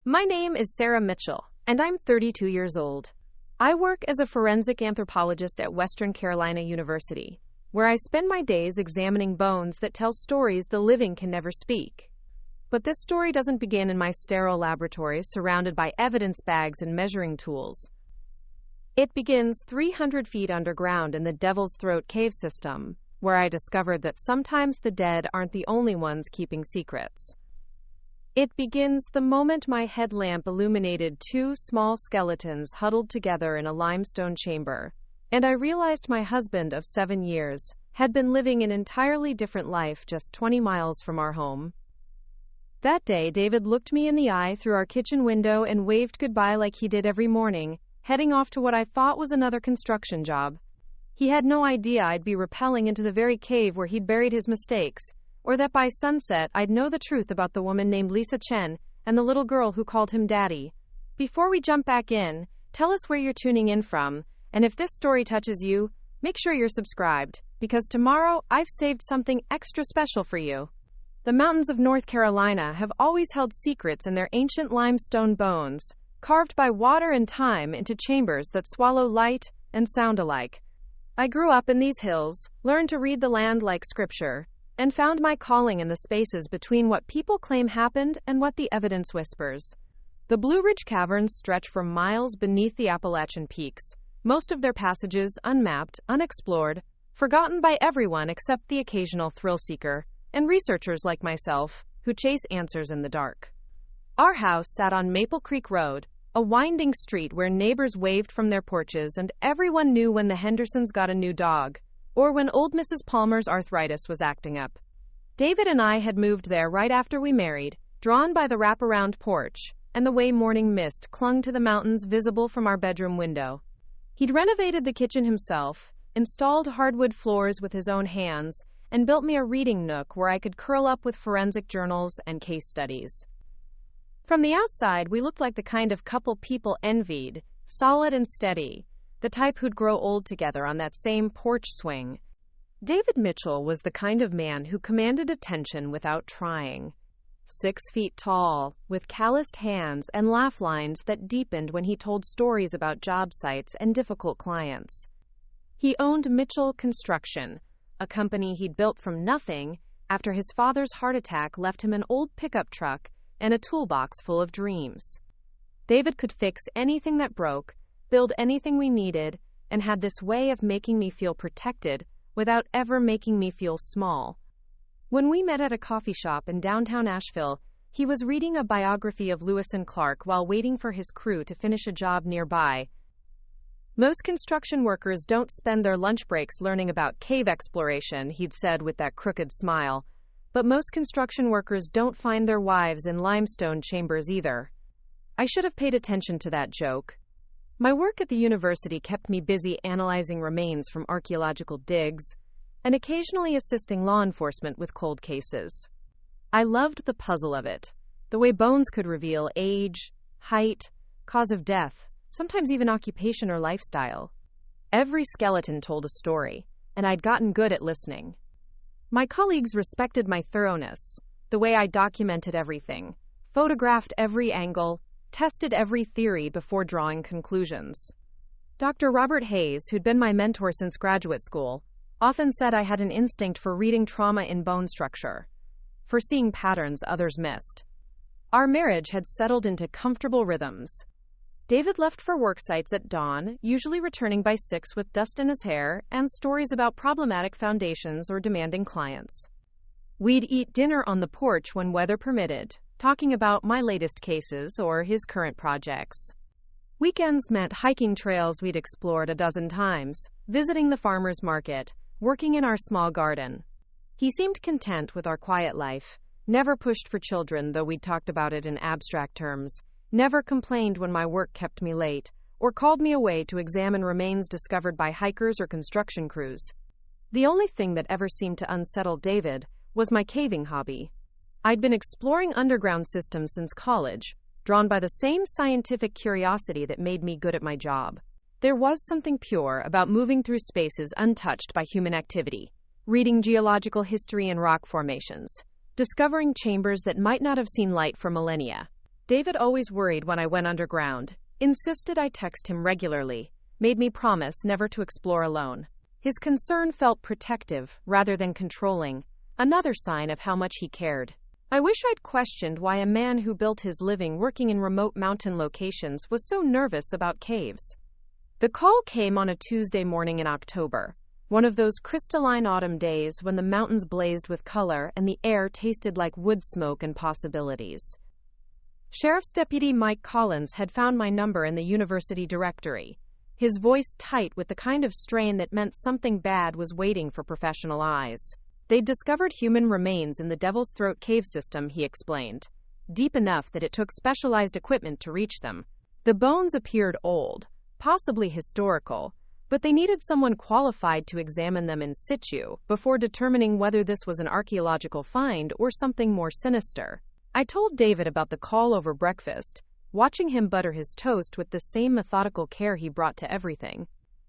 My name is Sarah Mitchell, and I'm 32 years old. I work as a forensic anthropologist at Western Carolina University, where I spend my days examining bones that tell stories the living can never speak. But this story doesn't begin in my sterile laboratory surrounded by evidence bags and measuring tools. It begins 300 feet underground in the Devil's Throat cave system, where I discovered that sometimes the dead aren't the only ones keeping secrets. It begins the moment my headlamp illuminated two small skeletons huddled together in a limestone chamber, and I realized my husband of 7 years had been living an entirely different life just 20 miles from our home. That day, David looked me in the eye through our kitchen window and waved goodbye like he did every morning, heading off to what I thought was another construction job. He had no idea I'd be rappelling into the very cave where he'd buried his mistakes, or that by sunset I'd know the truth about the woman named Lisa Chen and the little girl who called him Daddy. Before we jump back in, tell us where you're tuning in from, and if this story touches you, make sure you're subscribed, because tomorrow I've saved something extra special for you. The mountains of North Carolina have always held secrets in their ancient limestone bones, carved by water and time into chambers that swallow light and sound alike. I grew up in these hills, learned to read the land like scripture, and found my calling in the spaces between what people claim happened and what the evidence whispers. The Blue Ridge Caverns stretch for miles beneath the Appalachian peaks, most of their passages unmapped, unexplored, forgotten by everyone except the occasional thrill seeker, and researchers like myself, who chase answers in the dark. Our house sat on Maple Creek Road, a winding street where neighbors waved from their porches and everyone knew when the Hendersons got a new dog, or when old Mrs. Palmer's arthritis was acting up. David and I had moved there right after we married, drawn by the wraparound porch, and the way morning mist clung to the mountains visible from our bedroom window. He'd renovated the kitchen himself, installed hardwood floors with his own hands, and built me a reading nook where I could curl up with forensic journals and case studies. From the outside, we looked like the kind of couple people envied, solid and steady, the type who'd grow old together on that same porch swing. David Mitchell was the kind of man who commanded attention without trying. 6 feet tall, with calloused hands and laugh lines that deepened when he told stories about job sites and difficult clients. He owned Mitchell Construction, a company he'd built from nothing after his father's heart attack left him an old pickup truck and a toolbox full of dreams. David could fix anything that broke, build anything we needed, and had this way of making me feel protected without ever making me feel small. When we met at a coffee shop in downtown Asheville, he was reading a biography of Lewis and Clark while waiting for his crew to finish a job nearby. Most construction workers don't spend their lunch breaks learning about cave exploration, he'd said with that crooked smile. But most construction workers don't find their wives in limestone chambers either. I should have paid attention to that joke. My work at the university kept me busy analyzing remains from archaeological digs and occasionally assisting law enforcement with cold cases. I loved the puzzle of it, the way bones could reveal age, height, cause of death, sometimes even occupation or lifestyle. Every skeleton told a story, and I'd gotten good at listening. My colleagues respected my thoroughness, the way I documented everything, photographed every angle, tested every theory before drawing conclusions. Dr. Robert Hayes, who'd been my mentor since graduate school, often said I had an instinct for reading trauma in bone structure, for seeing patterns others missed. Our marriage had settled into comfortable rhythms. David left for work sites at dawn, usually returning by 6 with dust in his hair and stories about problematic foundations or demanding clients. We'd eat dinner on the porch when weather permitted, talking about my latest cases or his current projects. Weekends meant hiking trails we'd explored a dozen times, visiting the farmer's market, working in our small garden. He seemed content with our quiet life, never pushed for children though we'd talked about it in abstract terms, never complained when my work kept me late, or called me away to examine remains discovered by hikers or construction crews. The only thing that ever seemed to unsettle David was my caving hobby. I'd been exploring underground systems since college, drawn by the same scientific curiosity that made me good at my job. There was something pure about moving through spaces untouched by human activity, reading geological history and rock formations, discovering chambers that might not have seen light for millennia. David always worried when I went underground, insisted I text him regularly, made me promise never to explore alone. His concern felt protective rather than controlling, another sign of how much he cared. I wish I'd questioned why a man who built his living working in remote mountain locations was so nervous about caves. The call came on a Tuesday morning in October, one of those crystalline autumn days when the mountains blazed with color and the air tasted like wood smoke and possibilities. Sheriff's Deputy Mike Collins had found my number in the university directory, his voice tight with the kind of strain that meant something bad was waiting for professional eyes. They'd discovered human remains in the Devil's Throat cave system, he explained, deep enough that it took specialized equipment to reach them. The bones appeared old, possibly historical, but they needed someone qualified to examine them in situ before determining whether this was an archaeological find or something more sinister. I told David about the call over breakfast, watching him butter his toast with the same methodical care he brought to everything.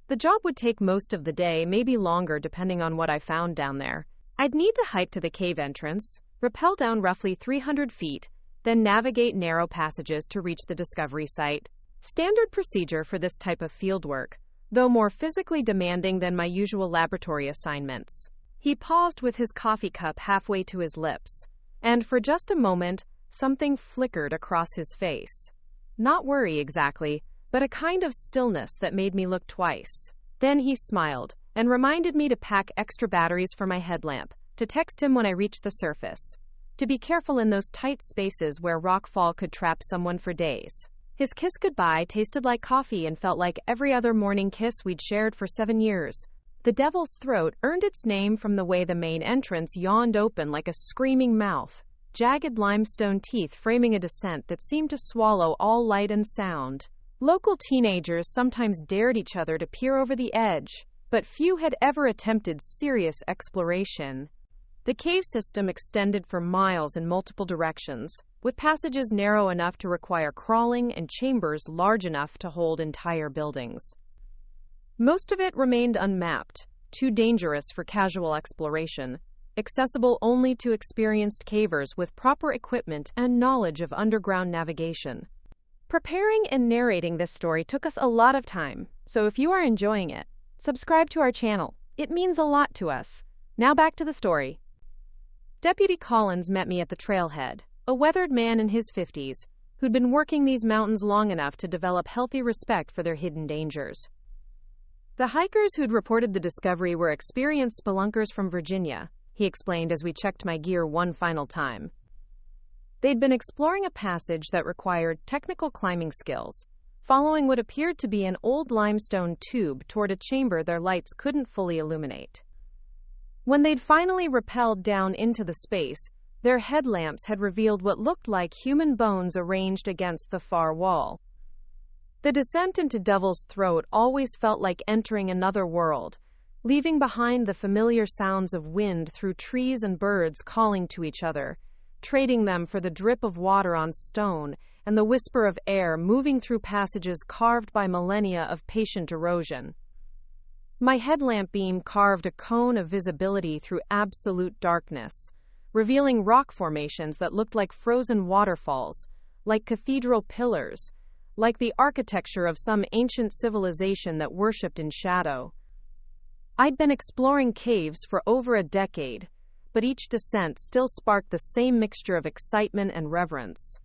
The job would take most of the day, maybe longer depending on what I found down there. I'd need to hike to the cave entrance, rappel down roughly 300 feet, then navigate narrow passages to reach the discovery site. Standard procedure for this type of fieldwork, though more physically demanding than my usual laboratory assignments. He paused with his coffee cup halfway to his lips, and for just a moment, something flickered across his face. Not worry exactly, but a kind of stillness that made me look twice. Then he smiled and reminded me to pack extra batteries for my headlamp, to text him when I reached the surface, to be careful in those tight spaces where rockfall could trap someone for days. His kiss goodbye tasted like coffee and felt like every other morning kiss we'd shared for 7 years. The Devil's Throat earned its name from the way the main entrance yawned open like a screaming mouth, jagged limestone teeth framing a descent that seemed to swallow all light and sound. Local teenagers sometimes dared each other to peer over the edge, but few had ever attempted serious exploration. The cave system extended for miles in multiple directions, with passages narrow enough to require crawling and chambers large enough to hold entire buildings. Most of it remained unmapped, too dangerous for casual exploration, accessible only to experienced cavers with proper equipment and knowledge of underground navigation. Preparing and narrating this story took us a lot of time, so if you are enjoying it, subscribe to our channel. It means a lot to us. Now back to the story. Deputy Collins met me at the trailhead, a weathered man in his 50s, who'd been working these mountains long enough to develop healthy respect for their hidden dangers. The hikers who'd reported the discovery were experienced spelunkers from Virginia, he explained as we checked my gear one final time. They'd been exploring a passage that required technical climbing skills, following what appeared to be an old limestone tube toward a chamber their lights couldn't fully illuminate. When they'd finally rappelled down into the space, their headlamps had revealed what looked like human bones arranged against the far wall. The descent into Devil's Throat always felt like entering another world, leaving behind the familiar sounds of wind through trees and birds calling to each other, trading them for the drip of water on stone and the whisper of air moving through passages carved by millennia of patient erosion. My headlamp beam carved a cone of visibility through absolute darkness, revealing rock formations that looked like frozen waterfalls, like cathedral pillars, like the architecture of some ancient civilization that worshipped in shadow. I'd been exploring caves for over a decade, but each descent still sparked the same mixture of excitement and reverence.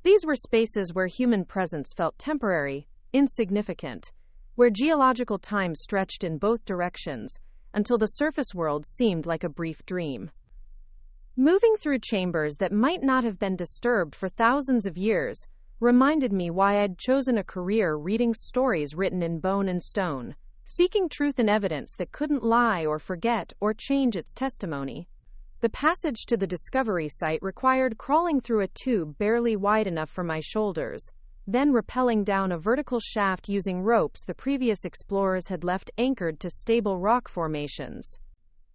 These were spaces where human presence felt temporary, insignificant, where geological time stretched in both directions until the surface world seemed like a brief dream. Moving through chambers that might not have been disturbed for thousands of years reminded me why I'd chosen a career reading stories written in bone and stone, seeking truth and evidence that couldn't lie or forget or change its testimony. The passage to the discovery site required crawling through a tube barely wide enough for my shoulders, then rappelling down a vertical shaft using ropes the previous explorers had left anchored to stable rock formations.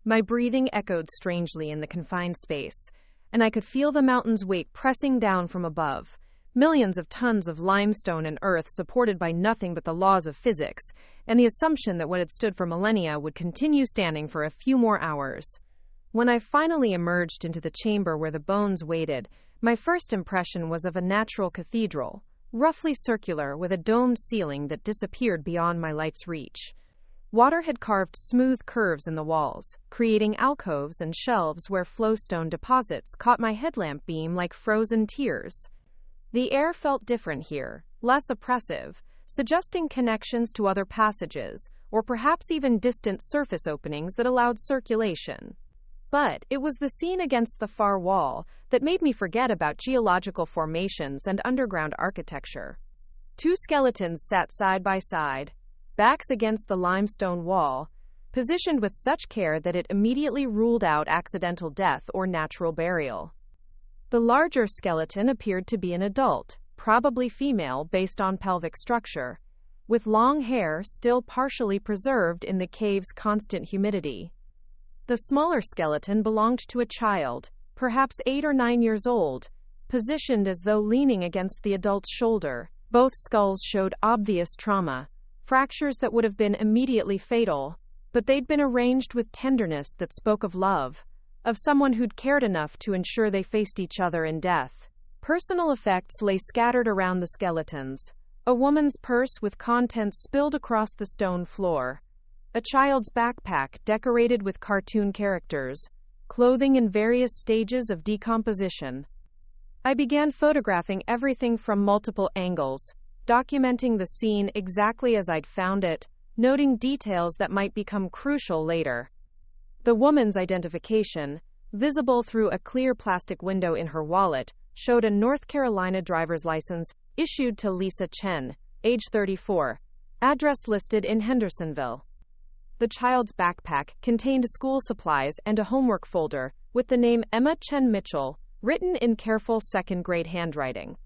My breathing echoed strangely in the confined space, and I could feel the mountain's weight pressing down from above, millions of tons of limestone and earth supported by nothing but the laws of physics, and the assumption that what had stood for millennia would continue standing for a few more hours. When I finally emerged into the chamber where the bones waited, My first impression was of a natural cathedral, roughly circular with a domed ceiling that disappeared beyond my light's reach. Water had carved smooth curves in the walls, creating alcoves and shelves where flowstone deposits caught my headlamp beam like frozen tears. The air felt different here, less oppressive, suggesting connections to other passages, or perhaps even distant surface openings that allowed circulation. But it was the scene against the far wall that made me forget about geological formations and underground architecture. Two skeletons sat side by side, backs against the limestone wall, positioned with such care that it immediately ruled out accidental death or natural burial. The larger skeleton appeared to be an adult, probably female based on pelvic structure, with long hair still partially preserved in the cave's constant humidity. The smaller skeleton belonged to a child, perhaps 8 or 9 years old, positioned as though leaning against the adult's shoulder. Both skulls showed obvious trauma, fractures that would have been immediately fatal, but they'd been arranged with tenderness that spoke of love, of someone who'd cared enough to ensure they faced each other in death. Personal effects lay scattered around the skeletons. A woman's purse with contents spilled across the stone floor. A child's backpack decorated with cartoon characters, clothing in various stages of decomposition. I began photographing everything from multiple angles, documenting the scene exactly as I'd found it, noting details that might become crucial later. The woman's identification, visible through a clear plastic window in her wallet, showed a North Carolina driver's license issued to Lisa Chen, age 34, address listed in Hendersonville. The child's backpack contained school supplies and a homework folder with the name Emma Chen Mitchell, written in careful second-grade handwriting.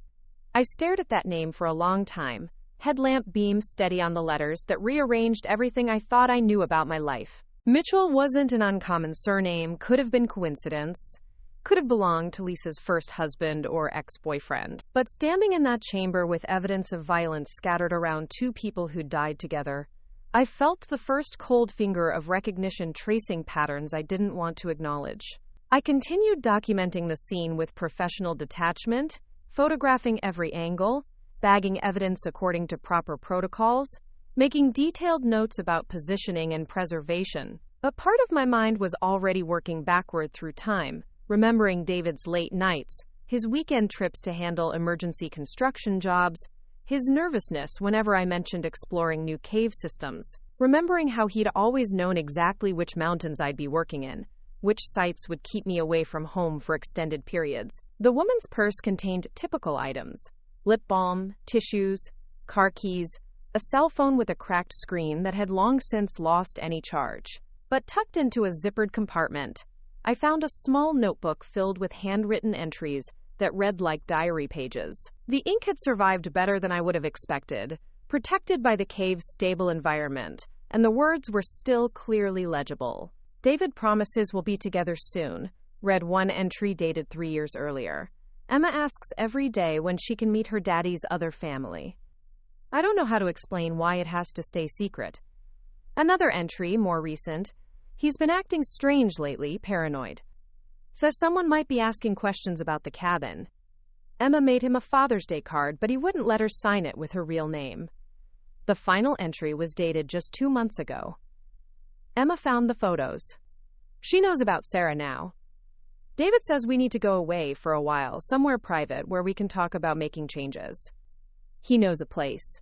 I stared at that name for a long time, headlamp beam steady on the letters that rearranged everything I thought I knew about my life. Mitchell wasn't an uncommon surname, could have been coincidence, could have belonged to Lisa's first husband or ex-boyfriend. But standing in that chamber with evidence of violence scattered around two people who died together, I felt the first cold finger of recognition tracing patterns I didn't want to acknowledge. I continued documenting the scene with professional detachment, photographing every angle, bagging evidence according to proper protocols, making detailed notes about positioning and preservation. But part of my mind was already working backward through time, remembering David's late nights, his weekend trips to handle emergency construction jobs, his nervousness whenever I mentioned exploring new cave systems, remembering how he'd always known exactly which mountains I'd be working in, which sites would keep me away from home for extended periods. The woman's purse contained typical items: lip balm, tissues, car keys, a cell phone with a cracked screen that had long since lost any charge. But tucked into a zippered compartment, I found a small notebook filled with handwritten entries that read like diary pages. The ink had survived better than I would have expected, protected by the cave's stable environment, and the words were still clearly legible. David promises we'll be together soon, read one entry dated 3 years earlier. Emma asks every day when she can meet her daddy's other family. I don't know how to explain why it has to stay secret. Another entry, more recent: he's been acting strange lately, paranoid. Says someone might be asking questions about the cabin. Emma made him a Father's Day card, but he wouldn't let her sign it with her real name. The final entry was dated just 2 months ago. Emma found the photos. She knows about Sarah now. David says we need to go away for a while, somewhere private where we can talk about making changes. He knows a place.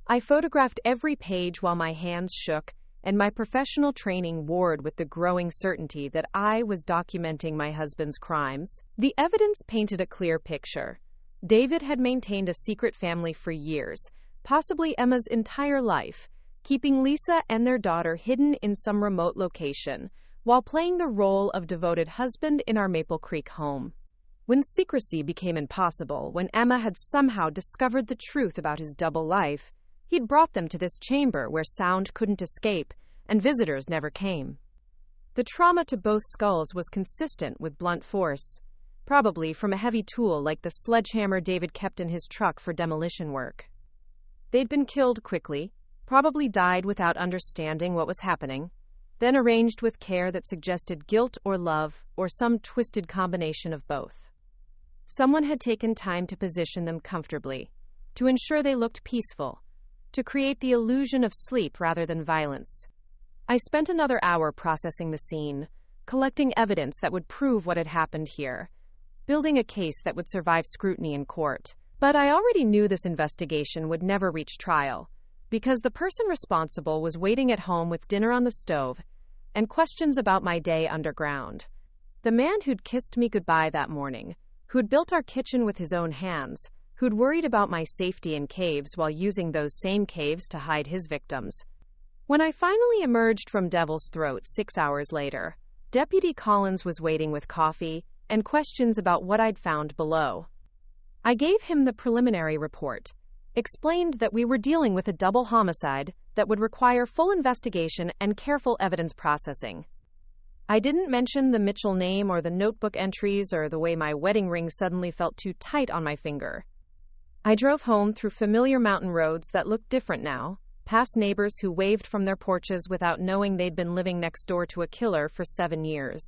I photographed every page while my hands shook, and my professional training warred with the growing certainty that I was documenting my husband's crimes. The evidence painted a clear picture. David had maintained a secret family for years, possibly Emma's entire life, keeping Lisa and their daughter hidden in some remote location, while playing the role of devoted husband in our Maple Creek home. When secrecy became impossible, when Emma had somehow discovered the truth about his double life, he'd brought them to this chamber where sound couldn't escape and visitors never came. The trauma to both skulls was consistent with blunt force, probably from a heavy tool like the sledgehammer David kept in his truck for demolition work. They'd been killed quickly, probably died without understanding what was happening, then arranged with care that suggested guilt or love or some twisted combination of both. Someone had taken time to position them comfortably, to ensure they looked peaceful, to create the illusion of sleep rather than violence. I spent another hour processing the scene, collecting evidence that would prove what had happened here, building a case that would survive scrutiny in court. But I already knew this investigation would never reach trial, because the person responsible was waiting at home with dinner on the stove and questions about my day underground. The man who'd kissed me goodbye that morning, who'd built our kitchen with his own hands, who'd worried about my safety in caves while using those same caves to hide his victims. When I finally emerged from Devil's Throat 6 hours later, Deputy Collins was waiting with coffee and questions about what I'd found below. I gave him the preliminary report, explained that we were dealing with a double homicide that would require full investigation and careful evidence processing. I didn't mention the Mitchell name or the notebook entries or the way my wedding ring suddenly felt too tight on my finger. I drove home through familiar mountain roads that looked different now, past neighbors who waved from their porches without knowing they'd been living next door to a killer for 7 years.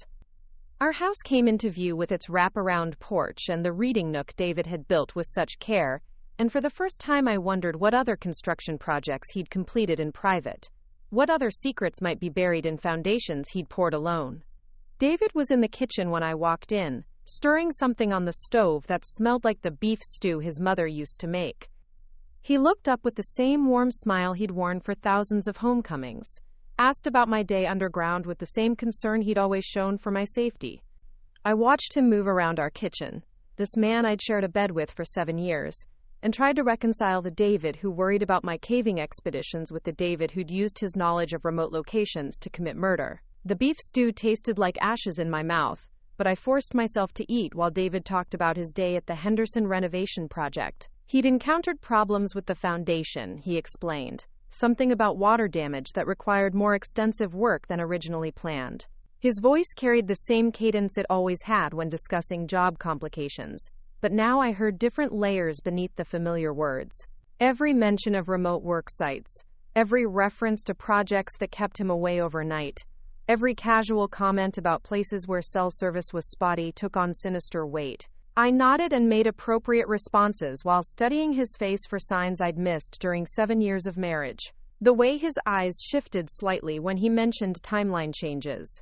Our house came into view with its wraparound porch and the reading nook David had built with such care, and for the first time I wondered what other construction projects he'd completed in private. What other secrets might be buried in foundations he'd poured alone. David was in the kitchen when I walked in, stirring something on the stove that smelled like the beef stew his mother used to make. He looked up with the same warm smile he'd worn for thousands of homecomings, asked about my day underground with the same concern he'd always shown for my safety. I watched him move around our kitchen, this man I'd shared a bed with for 7 years, and tried to reconcile the David who worried about my caving expeditions with the David who'd used his knowledge of remote locations to commit murder. The beef stew tasted like ashes in my mouth, but I forced myself to eat while David talked about his day at the Henderson renovation project. He'd encountered problems with the foundation, he explained. Something about water damage that required more extensive work than originally planned. His voice carried the same cadence it always had when discussing job complications, but now I heard different layers beneath the familiar words. Every mention of remote work sites, every reference to projects that kept him away overnight, every casual comment about places where cell service was spotty took on sinister weight. I nodded and made appropriate responses while studying his face for signs I'd missed during 7 years of marriage. The way his eyes shifted slightly when he mentioned timeline changes.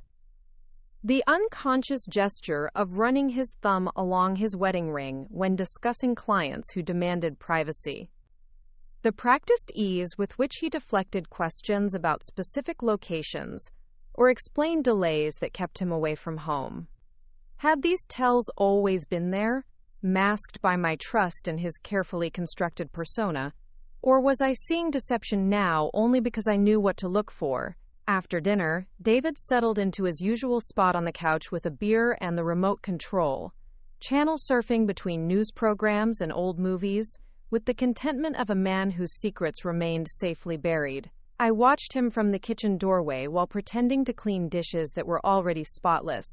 The unconscious gesture of running his thumb along his wedding ring when discussing clients who demanded privacy. The practiced ease with which he deflected questions about specific locations or explained delays that kept him away from home. Had these tells always been there, masked by my trust in his carefully constructed persona, or was I seeing deception now only because I knew what to look for? After dinner, David settled into his usual spot on the couch with a beer and the remote control, channel surfing between news programs and old movies, with the contentment of a man whose secrets remained safely buried. I watched him from the kitchen doorway while pretending to clean dishes that were already spotless,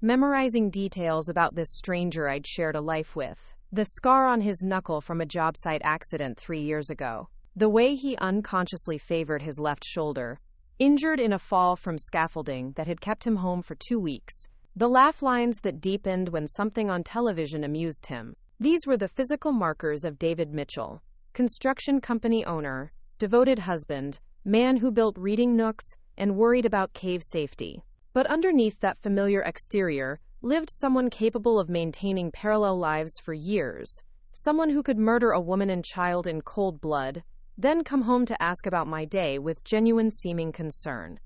memorizing details about this stranger I'd shared a life with. The scar on his knuckle from a job site accident 3 years ago. The way he unconsciously favored his left shoulder, injured in a fall from scaffolding that had kept him home for 2 weeks. The laugh lines that deepened when something on television amused him. These were the physical markers of David Mitchell, construction company owner, devoted husband, man who built reading nooks and worried about cave safety. But underneath that familiar exterior lived someone capable of maintaining parallel lives for years, someone who could murder a woman and child in cold blood, then come home to ask about my day with genuine seeming concern.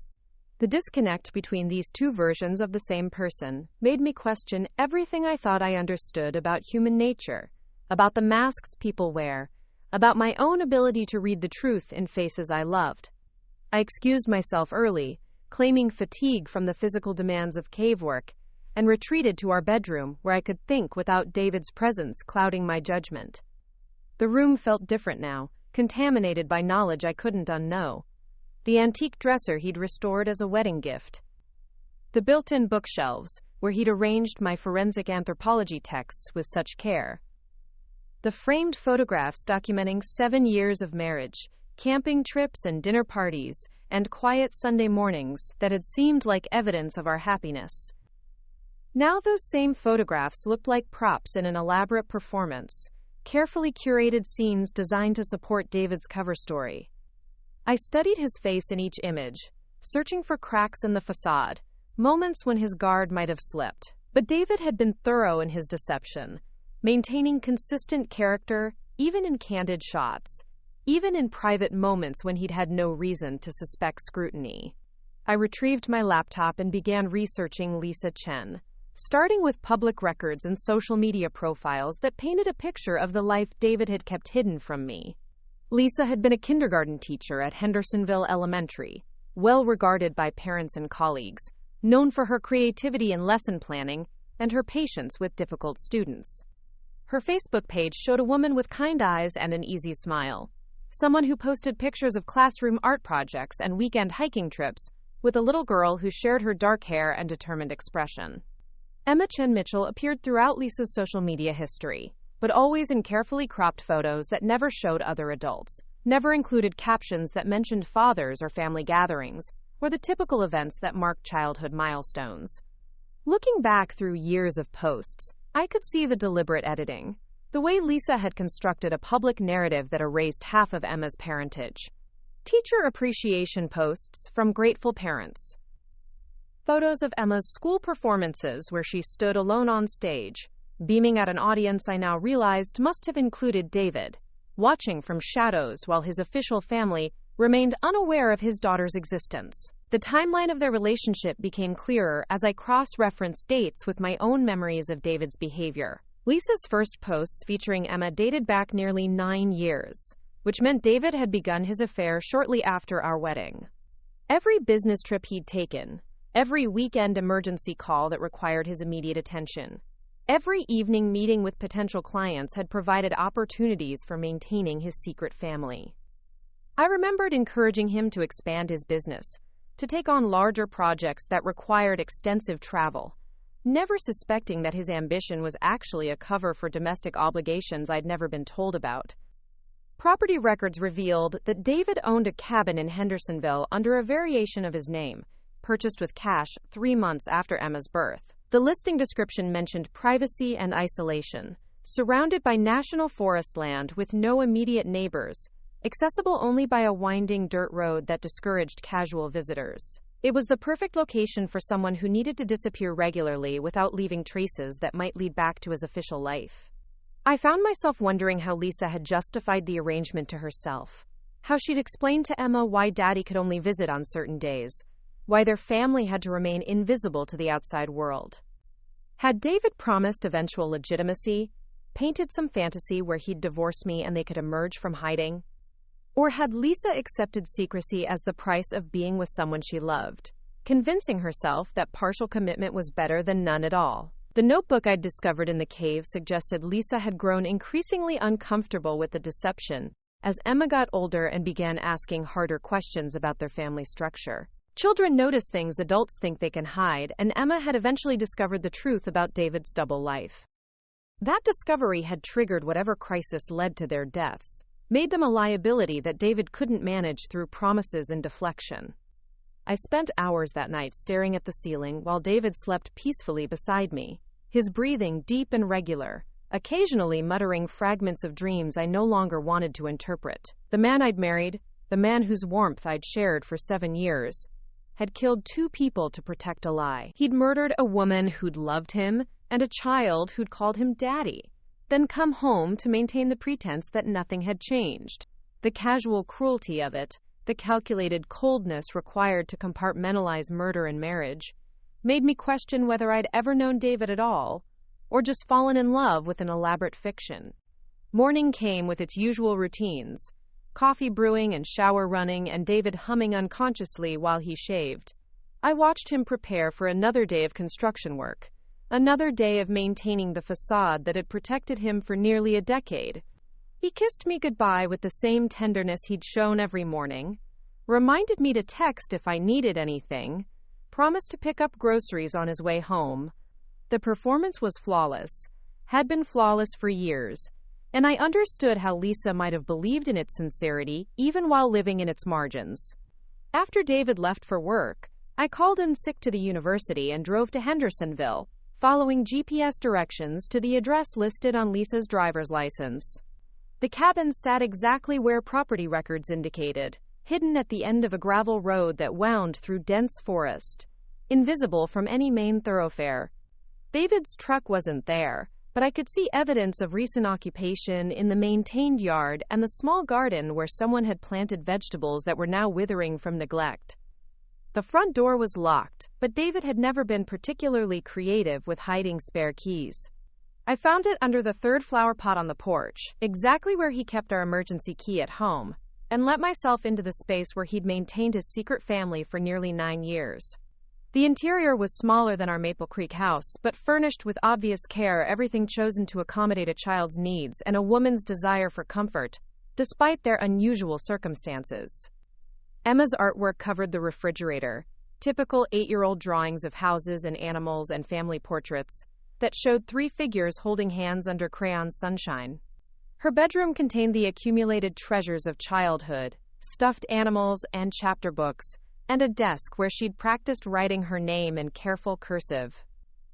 The disconnect between these two versions of the same person made me question everything I thought I understood about human nature, about the masks people wear, about my own ability to read the truth in faces I loved. I excused myself early, claiming fatigue from the physical demands of cave work, and retreated to our bedroom where I could think without David's presence clouding my judgment. The room felt different now, contaminated by knowledge I couldn't unknow. The antique dresser he'd restored as a wedding gift. The built-in bookshelves, where he'd arranged my forensic anthropology texts with such care. The framed photographs documenting 7 years of marriage, camping trips and dinner parties, and quiet Sunday mornings that had seemed like evidence of our happiness. Now those same photographs looked like props in an elaborate performance, carefully curated scenes designed to support David's cover story. I studied his face in each image, searching for cracks in the facade, moments when his guard might have slipped. But David had been thorough in his deception, maintaining consistent character even in candid shots, even in private moments when he'd had no reason to suspect scrutiny. I retrieved my laptop and began researching Lisa Chen, starting with public records and social media profiles that painted a picture of the life David had kept hidden from me. Lisa had been a kindergarten teacher at Hendersonville Elementary, well regarded by parents and colleagues, known for her creativity in lesson planning and her patience with difficult students. Her Facebook page showed a woman with kind eyes and an easy smile, someone who posted pictures of classroom art projects and weekend hiking trips with a little girl who shared her dark hair and determined expression. Emma Chen Mitchell appeared throughout Lisa's social media history, but always in carefully cropped photos that never showed other adults, never included captions that mentioned fathers or family gatherings, or the typical events that marked childhood milestones. Looking back through years of posts, I could see the deliberate editing, the way Lisa had constructed a public narrative that erased half of Emma's parentage. Teacher appreciation posts from grateful parents. Photos of Emma's school performances where she stood alone on stage, beaming at an audience I now realized must have included David, watching from shadows while his official family remained unaware of his daughter's existence. The timeline of their relationship became clearer as I cross-referenced dates with my own memories of David's behavior. Lisa's first posts featuring Emma dated back nearly 9 years, which meant David had begun his affair shortly after our wedding. Every business trip he'd taken, every weekend emergency call that required his immediate attention, every evening meeting with potential clients had provided opportunities for maintaining his secret family. I remembered encouraging him to expand his business, to take on larger projects that required extensive travel, never suspecting that his ambition was actually a cover for domestic obligations I'd never been told about. Property records revealed that David owned a cabin in Hendersonville under a variation of his name, purchased with cash 3 months after Emma's birth. The listing description mentioned privacy and isolation, surrounded by national forest land with no immediate neighbors, accessible only by a winding dirt road that discouraged casual visitors. It was the perfect location for someone who needed to disappear regularly without leaving traces that might lead back to his official life. I found myself wondering how Lisa had justified the arrangement to herself, how she'd explained to Emma why Daddy could only visit on certain days, why their family had to remain invisible to the outside world. Had David promised eventual legitimacy, painted some fantasy where he'd divorce me and they could emerge from hiding? Or had Lisa accepted secrecy as the price of being with someone she loved, convincing herself that partial commitment was better than none at all? The notebook I'd discovered in the cave suggested Lisa had grown increasingly uncomfortable with the deception as Emma got older and began asking harder questions about their family structure. Children notice things adults think they can hide, and Emma had eventually discovered the truth about David's double life. That discovery had triggered whatever crisis led to their deaths, made them a liability that David couldn't manage through promises and deflection. I spent hours that night staring at the ceiling while David slept peacefully beside me, his breathing deep and regular, occasionally muttering fragments of dreams I no longer wanted to interpret. The man I'd married, the man whose warmth I'd shared for 7 years, had killed 2 people to protect a lie. He'd murdered a woman who'd loved him and a child who'd called him daddy, then come home to maintain the pretense that nothing had changed. The casual cruelty of it, the calculated coldness required to compartmentalize murder and marriage, made me question whether I'd ever known David at all, or just fallen in love with an elaborate fiction. Morning came with its usual routines, coffee brewing and shower running and David humming unconsciously while he shaved. I watched him prepare for another day of construction work, another day of maintaining the facade that had protected him for nearly a decade. He kissed me goodbye with the same tenderness he'd shown every morning, reminded me to text if I needed anything, promised to pick up groceries on his way home. The performance was flawless, had been flawless for years, and I understood how Lisa might have believed in its sincerity even while living in its margins. After David left for work, I called in sick to the university and drove to Hendersonville, following GPS directions to the address listed on Lisa's driver's license. The cabin sat exactly where property records indicated, hidden at the end of a gravel road that wound through dense forest, invisible from any main thoroughfare. David's truck wasn't there, but I could see evidence of recent occupation in the maintained yard and the small garden where someone had planted vegetables that were now withering from neglect. The front door was locked, but David had never been particularly creative with hiding spare keys. I found it under the third flower pot on the porch, exactly where he kept our emergency key at home, and let myself into the space where he'd maintained his secret family for nearly 9 years. The interior was smaller than our Maple Creek house, but furnished with obvious care, everything chosen to accommodate a child's needs and a woman's desire for comfort, despite their unusual circumstances. Emma's artwork covered the refrigerator, typical 8-year-old drawings of houses and animals and family portraits that showed 3 figures holding hands under crayon sunshine. Her bedroom contained the accumulated treasures of childhood, stuffed animals and chapter books, and a desk where she'd practiced writing her name in careful cursive.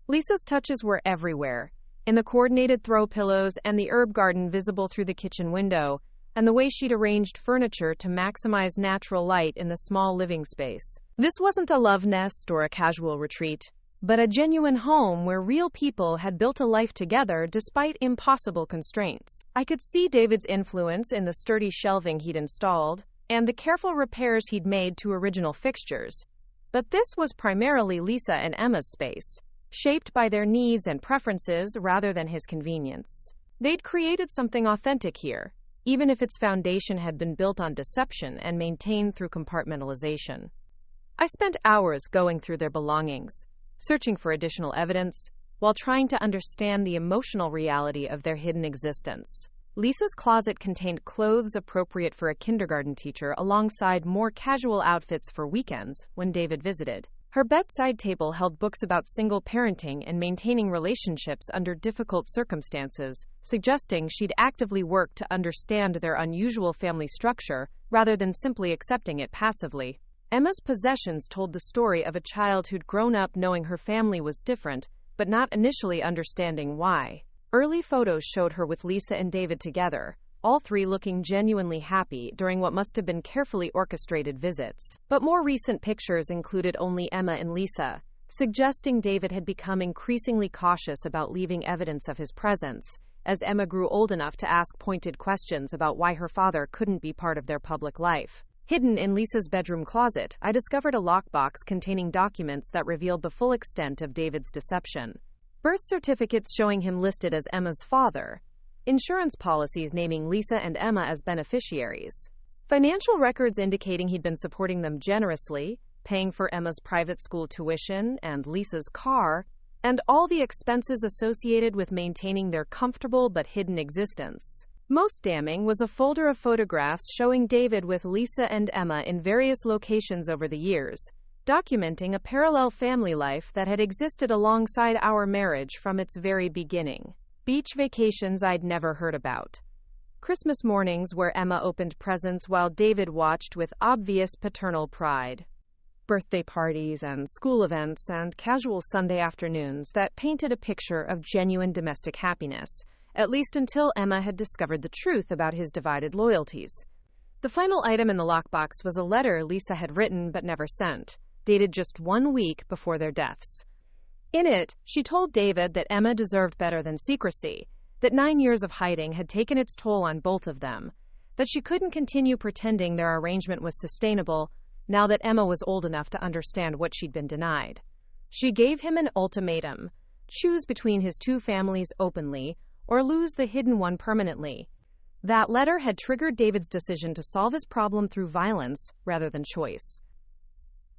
Lisa's touches were everywhere, in the coordinated throw pillows and the herb garden visible through the kitchen window, and the way she'd arranged furniture to maximize natural light in the small living space. This wasn't a love nest or a casual retreat, but a genuine home where real people had built a life together despite impossible constraints. I could see David's influence in the sturdy shelving he'd installed, and the careful repairs he'd made to original fixtures. But this was primarily Lisa and Emma's space, shaped by their needs and preferences rather than his convenience. They'd created something authentic here, even if its foundation had been built on deception and maintained through compartmentalization. I spent hours going through their belongings, searching for additional evidence, while trying to understand the emotional reality of their hidden existence. Lisa's closet contained clothes appropriate for a kindergarten teacher alongside more casual outfits for weekends when David visited. Her bedside table held books about single parenting and maintaining relationships under difficult circumstances, suggesting she'd actively worked to understand their unusual family structure rather than simply accepting it passively. Emma's possessions told the story of a child who'd grown up knowing her family was different, but not initially understanding why. Early photos showed her with Lisa and David together, all 3 looking genuinely happy during what must have been carefully orchestrated visits. But more recent pictures included only Emma and Lisa, suggesting David had become increasingly cautious about leaving evidence of his presence, as Emma grew old enough to ask pointed questions about why her father couldn't be part of their public life. Hidden in Lisa's bedroom closet, I discovered a lockbox containing documents that revealed the full extent of David's deception. Birth certificates showing him listed as Emma's father, insurance policies naming Lisa and Emma as beneficiaries, financial records indicating he'd been supporting them generously, paying for Emma's private school tuition and Lisa's car, and all the expenses associated with maintaining their comfortable but hidden existence. Most damning was a folder of photographs showing David with Lisa and Emma in various locations over the years, documenting a parallel family life that had existed alongside our marriage from its very beginning. Beach vacations I'd never heard about. Christmas mornings where Emma opened presents while David watched with obvious paternal pride. Birthday parties and school events and casual Sunday afternoons that painted a picture of genuine domestic happiness, at least until Emma had discovered the truth about his divided loyalties. The final item in the lockbox was a letter Lisa had written but never sent, dated just 1 week before their deaths. In it, she told David that Emma deserved better than secrecy, that 9 years of hiding had taken its toll on both of them, that she couldn't continue pretending their arrangement was sustainable now that Emma was old enough to understand what she'd been denied. She gave him an ultimatum: choose between his 2 families openly, or lose the hidden one permanently. That letter had triggered David's decision to solve his problem through violence rather than choice.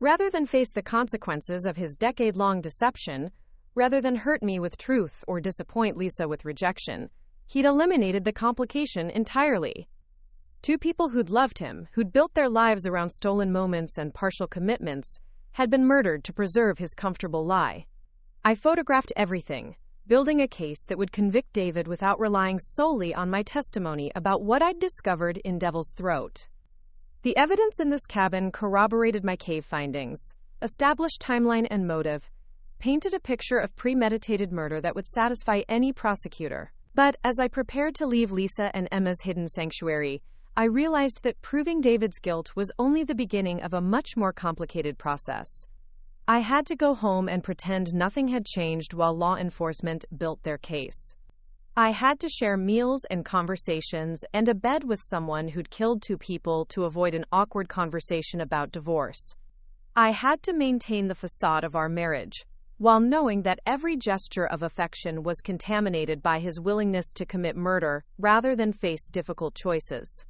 Rather than face the consequences of his decade-long deception, rather than hurt me with truth or disappoint Lisa with rejection, he'd eliminated the complication entirely. 2 people who'd loved him, who'd built their lives around stolen moments and partial commitments, had been murdered to preserve his comfortable lie. I photographed everything, building a case that would convict David without relying solely on my testimony about what I'd discovered in Devil's Throat. The evidence in this cabin corroborated my cave findings, established timeline and motive, painted a picture of premeditated murder that would satisfy any prosecutor. But as I prepared to leave Lisa and Emma's hidden sanctuary, I realized that proving David's guilt was only the beginning of a much more complicated process. I had to go home and pretend nothing had changed while law enforcement built their case. I had to share meals and conversations and a bed with someone who'd killed 2 people to avoid an awkward conversation about divorce. I had to maintain the facade of our marriage, while knowing that every gesture of affection was contaminated by his willingness to commit murder rather than face difficult choices.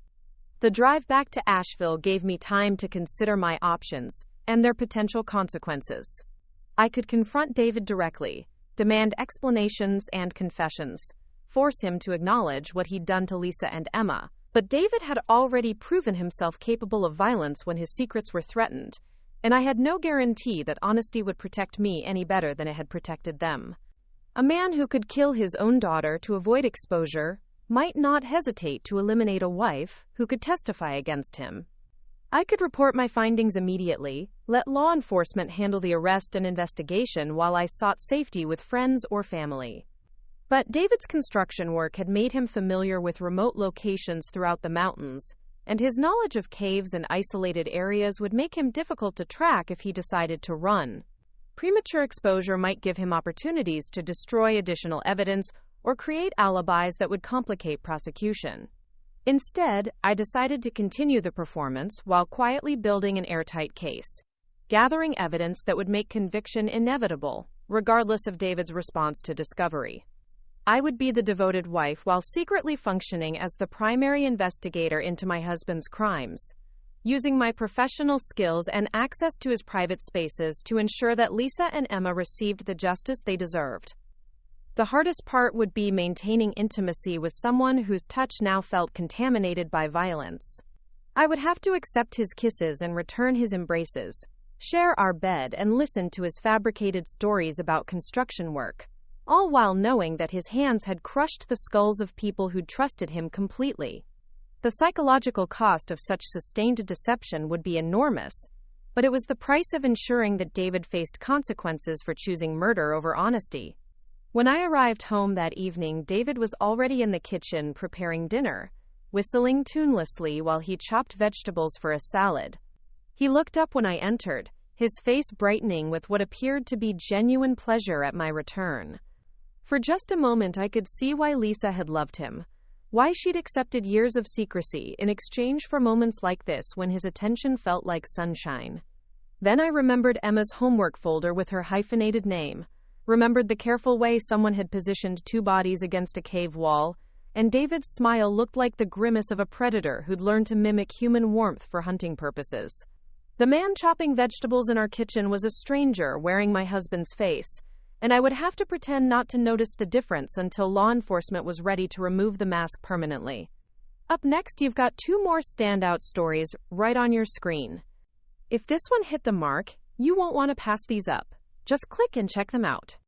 The drive back to Asheville gave me time to consider my options and their potential consequences. I could confront David directly, demand explanations and confessions, force him to acknowledge what he'd done to Lisa and Emma, but David had already proven himself capable of violence when his secrets were threatened, and I had no guarantee that honesty would protect me any better than it had protected them. A man who could kill his own daughter to avoid exposure might not hesitate to eliminate a wife who could testify against him. I could report my findings immediately, let law enforcement handle the arrest and investigation while I sought safety with friends or family. But David's construction work had made him familiar with remote locations throughout the mountains, and his knowledge of caves and isolated areas would make him difficult to track if he decided to run. Premature exposure might give him opportunities to destroy additional evidence or create alibis that would complicate prosecution. Instead, I decided to continue the performance while quietly building an airtight case, gathering evidence that would make conviction inevitable, regardless of David's response to discovery. I would be the devoted wife while secretly functioning as the primary investigator into my husband's crimes, using my professional skills and access to his private spaces to ensure that Lisa and Emma received the justice they deserved. The hardest part would be maintaining intimacy with someone whose touch now felt contaminated by violence. I would have to accept his kisses and return his embraces, share our bed and listen to his fabricated stories about construction work, all while knowing that his hands had crushed the skulls of people who'd trusted him completely. The psychological cost of such sustained deception would be enormous, but it was the price of ensuring that David faced consequences for choosing murder over honesty. When I arrived home that evening, David was already in the kitchen preparing dinner, whistling tunelessly while he chopped vegetables for a salad. He looked up when I entered, his face brightening with what appeared to be genuine pleasure at my return. For just a moment I could see why Lisa had loved him, why she'd accepted years of secrecy in exchange for moments like this when his attention felt like sunshine. Then I remembered Emma's homework folder with her hyphenated name, remembered the careful way someone had positioned 2 bodies against a cave wall, and David's smile looked like the grimace of a predator who'd learned to mimic human warmth for hunting purposes. The man chopping vegetables in our kitchen was a stranger wearing my husband's face, and I would have to pretend not to notice the difference until law enforcement was ready to remove the mask permanently. Up next, you've got 2 more standout stories right on your screen. If this one hit the mark, you won't want to pass these up. Just click and check them out.